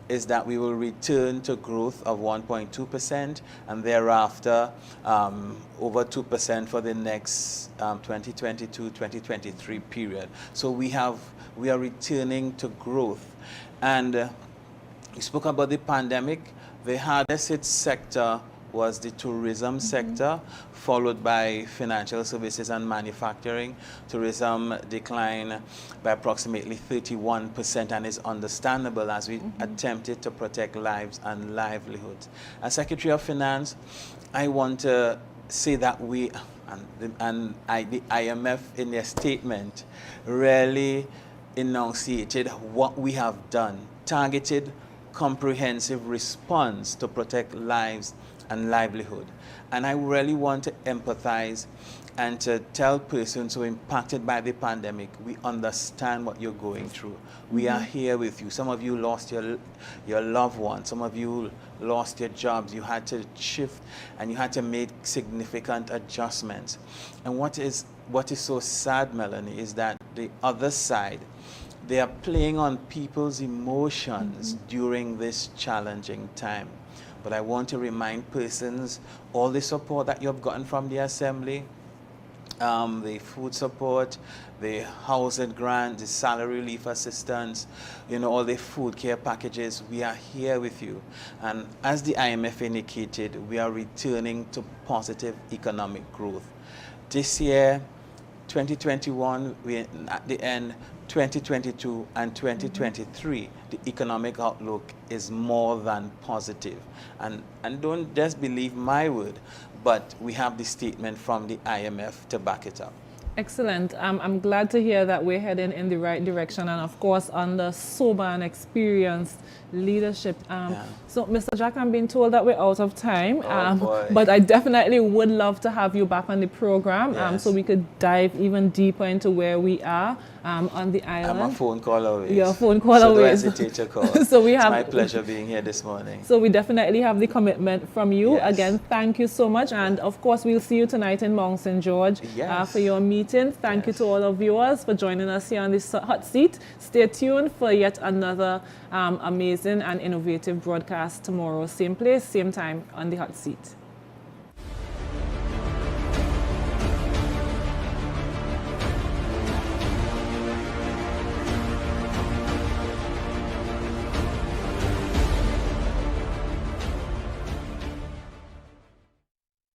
is that we will return to growth of 1.2% and thereafter over 2% for the next 2022-2023 period. So we are returning to growth. And you spoke about the pandemic. The hardest hit sector was the tourism sector, followed by financial services and manufacturing. Tourism declined by approximately 31%, and is understandable as we attempted to protect lives and livelihoods. As Secretary of Finance, I want to say that the IMF in their statement really enunciated what we have done, targeted, comprehensive response to protect lives and livelihood. And I really want to empathize and to tell persons who are impacted by the pandemic, we understand what you're going through. We are here with you. Some of you lost your loved ones. Some of you lost your jobs. You had to shift and you had to make significant adjustments. And what is so sad, Melanie, is that the other side, they are playing on people's emotions during this challenging time. But I want to remind persons all the support that you have gotten from the Assembly, the food support, the housing grant, the salary relief assistance, all the food care packages, we are here with you. And as the IMF indicated, we are returning to positive economic growth. This year, 2021, at the end, 2022 and 2023, the economic outlook is more than positive. And don't just believe my word, but we have the statement from the IMF to back it up. Excellent. I'm glad to hear that we're heading in the right direction, and of course under sober and experienced leadership. So, Mr. Jack, I'm being told that we're out of time, but I definitely would love to have you back on the program so we could dive even deeper into where we are on the island. I'm a phone call away. You're a phone call so away. Don't hesitate to call. So it's my pleasure being here this morning. So we definitely have the commitment from you. Yes. Again, thank you so much. And of course, we'll see you tonight in Mount St. George for your meeting. Thank you to all our viewers for joining us here on this hot seat. Stay tuned for yet another amazing and innovative broadcast tomorrow. Same place, same time on the hot seat.